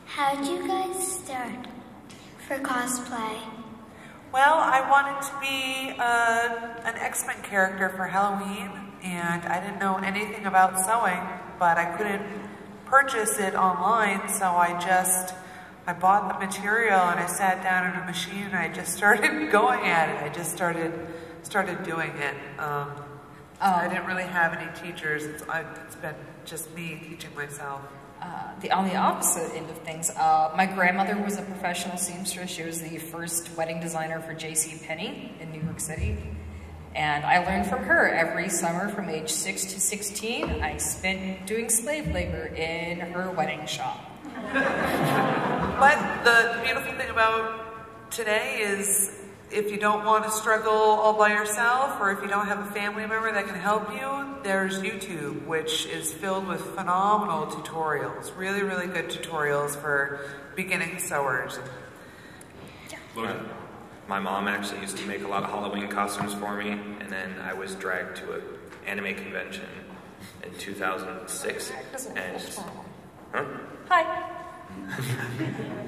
How'd you guys start for cosplay? Well, I wanted to be an X-Men character for Halloween, and I didn't know anything about sewing, but I couldn't purchase it online, so I bought the material and I sat down at a machine and I just started going at it. I just started doing it. I didn't really have any teachers. It's been just me teaching myself. On the opposite end of things, my grandmother was a professional seamstress. She was the first wedding designer for JCPenney in New York City. And I learned from her every summer from age 6 to 16. I spent doing slave labor in her wedding shop. But the beautiful thing about today is if you don't want to struggle all by yourself, or if you don't have a family member that can help you, there's YouTube, which is filled with phenomenal tutorials. Really, really good tutorials for beginning sewers. My mom actually used to make a lot of Halloween costumes for me, and then I was dragged to an anime convention in 2006. Hi.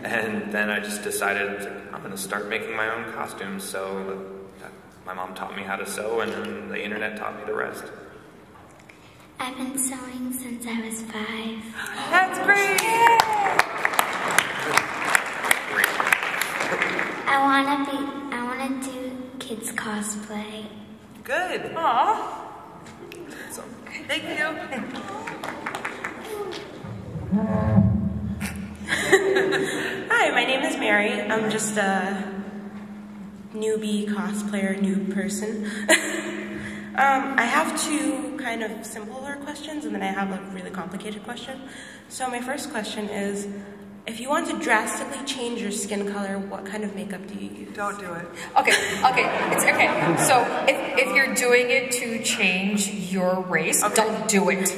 And then I just decided I'm going to start making my own costumes. So my mom taught me how to sew, and then the internet taught me the rest. I've been sewing since I was 5. That's great! I wanna do kids cosplay. Good. Aww. Thank you. Hi, my name is Mary. I'm just a newbie cosplayer, new person. I have two kind of simpler questions, and then I have a really complicated question. So my first question is, if you want to drastically change your skin color, what kind of makeup do you use? Don't do it. Okay, it's okay. So if you're doing it to change your race, don't do it.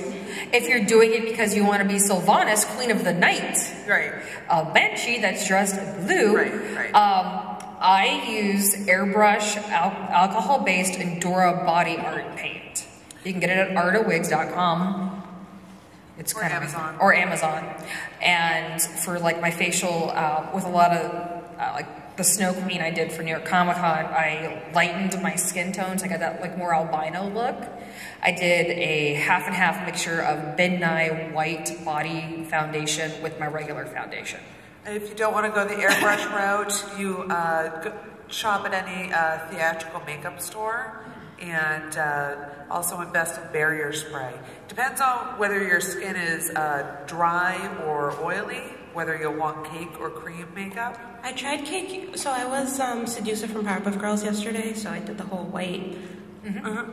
If you're doing it because you want to be Sylvanas, Queen of the Night, right? A Banshee that's dressed in blue, right. I use airbrush, alcohol-based Endura body art paint. You can get it at artawigs.com. It's or kind Amazon. Or Amazon. And for like my facial, with a lot of like the Snow Queen I did for New York Comic Con, I lightened my skin tones. I got that like more albino look. I did a half and half mixture of Ben Nye white body foundation with my regular foundation. If you don't want to go the airbrush route, you shop at any theatrical makeup store, and also invest in barrier spray. Depends on whether your skin is dry or oily, whether you'll want cake or cream makeup. I tried cake, so I was Seducer from Powerpuff Girls yesterday, so I did the whole white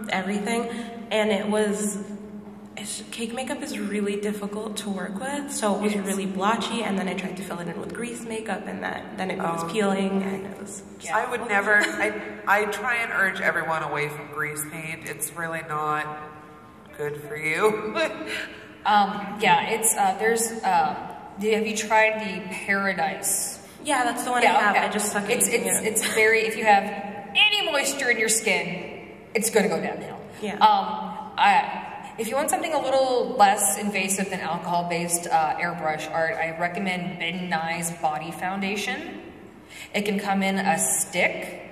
everything, and cake makeup is really difficult to work with, so it was really blotchy, and then I tried to fill it in with grease makeup, and then it was peeling, and it was... I would never, I try and urge everyone away from grease paint. It's really not good for you. Yeah, it's, have you tried the Paradise? Yeah, that's the one I have. I just suck it. It's very, if you have any moisture in your skin, it's gonna go downhill. Yeah. If you want something a little less invasive than alcohol-based airbrush art, I recommend Ben Nye's Body Foundation. It can come in a stick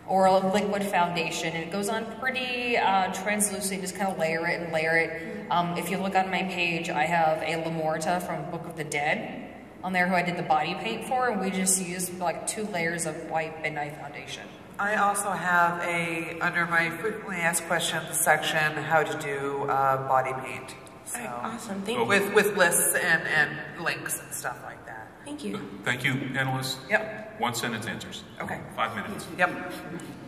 or a liquid foundation, and it goes on pretty translucent. Just kind of layer it and layer it. If you look on my page, I have a Lamorta from Book of the Dead on there who I did the body paint for, and we just used like 2 layers of white Ben Nye foundation. I also have under my frequently asked questions section, how to do body paint. So, awesome, thank you. With lists and links and stuff like that. Thank you. Thank you, panelists. Yep. 1 sentence answers. Okay. 5 minutes. Yep.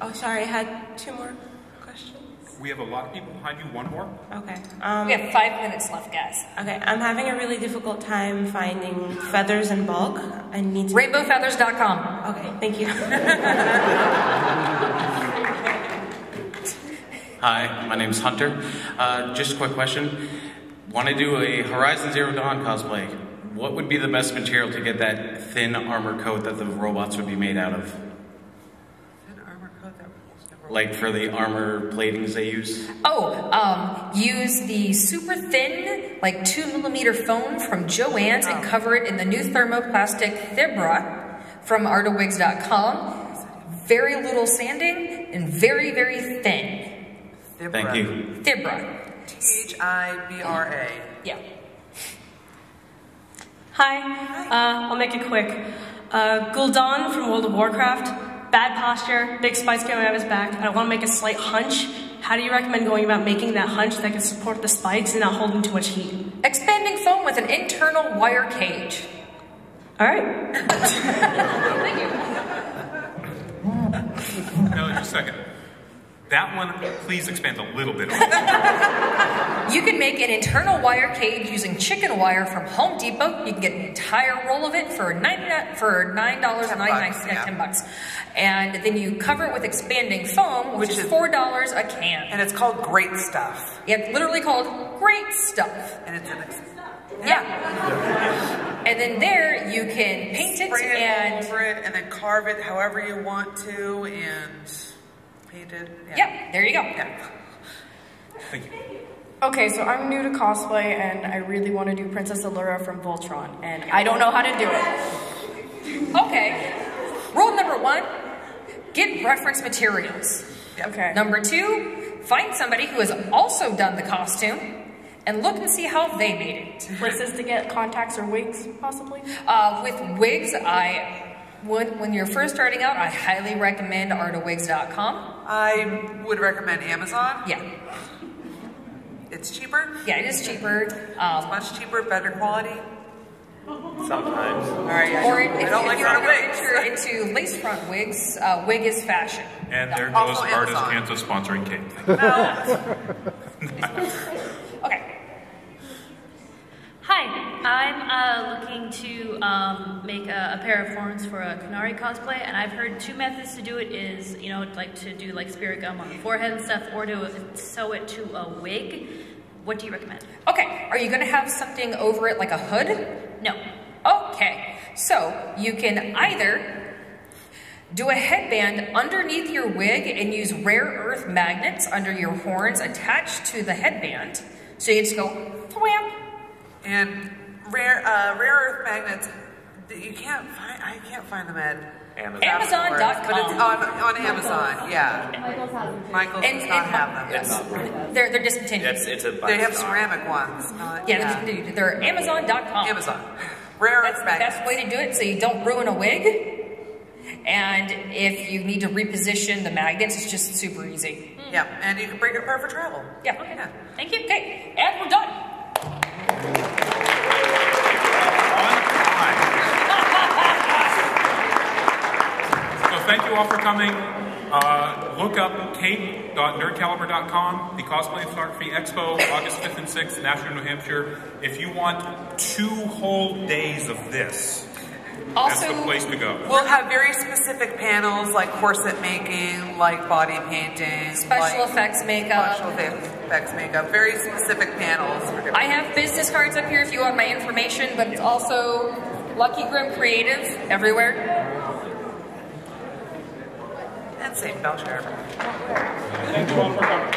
Oh, sorry, I had 2 more questions. We have a lot of people behind you. 1 more. Okay. We have 5 minutes left, guys. Okay, I'm having a really difficult time finding feathers in bulk. I need to... Rainbowfeathers.com. Okay, thank you. Hi, my name's Hunter. Just a quick question. Want to do a Horizon Zero Dawn cosplay. What would be the best material to get that thin armor coat that the robots would be made out of? Thin armor coat that Like for the armor platings they use? Use the super thin, like 2mm foam from Joann's and cover it in the new thermoplastic Thibra from artowigs.com. Very little sanding and very, very thin. Thibra. Thank you. Thibra. Thibra. Yeah. Hi, I'll make it quick. Gul'dan from World of Warcraft, bad posture, big spikes coming out of his back, and I want to make a slight hunch. How do you recommend going about making that hunch that can support the spikes and not hold him too much heat? Expanding foam with an internal wire cage. All right. Thank you. No, just a second. That one, please expand a little bit. You can make an internal wire cage using chicken wire from Home Depot. You can get an entire roll of it for $9.99, $10. And then you cover it with expanding foam, which is $4 a can. And it's called Great Stuff. Yeah, it's literally called Great Stuff. And it's Yeah. And then there you can paint it Spray and all over it, and then carve it however you want to, and paint it. Yeah, there you go. Yeah. Thank you. Okay, so I'm new to cosplay, and I really want to do Princess Allura from Voltron, and I don't know how to do it. Okay. Rule number 1, get reference materials. Okay. Number 2, find somebody who has also done the costume and look and see how they made it. Places to get contacts or wigs, possibly? With wigs, when you're first starting out, I highly recommend artowigs.com. I would recommend Amazon. Yeah. It's cheaper? Yeah, it is cheaper. It's much cheaper, better quality. Sometimes. All right, Or I if don't like you're wigs. into lace front wigs, wig is fashion. And there Also goes Artist Amazon. Kansas sponsoring Kate. Okay. Hi, I'm looking to make a pair of horns for a Canary cosplay, and I've heard 2 methods to do it is, you know, like to do like spirit gum on the forehead and stuff, or to sew it to a wig. What do you recommend? Okay, are you gonna have something over it like a hood? No. Okay, so you can either do a headband underneath your wig and use rare earth magnets under your horns attached to the headband. So you just go thwamp. And rare earth magnets, you can't find. I can't find them at Amazon.com. But it's on Amazon. Yeah. Michael's does not have them. They're discontinued. They have ceramic ones. Yeah, they're Amazon.com. Amazon. Rare earth That's the magnets. best way to do it, so you don't ruin a wig. And if you need to reposition the magnets, it's just super easy. Yeah, and you can bring it for travel. Yeah. Okay. Thank you. Okay, and we're done. So thank you all for coming. Look up kate.nerdcaliber.com, the Cosplay Photography Expo, August 5th and 6th, Nashua, New Hampshire. If you want 2 whole days of this, that's the place to go. We'll have very specific panels like corset making, like body painting, Special effects makeup. Special effects makeup. Very specific panels. For different I have business cards up here if you want my information, but it's also Lucky Grim Creative everywhere. And same BelleChere. Thank you all for coming.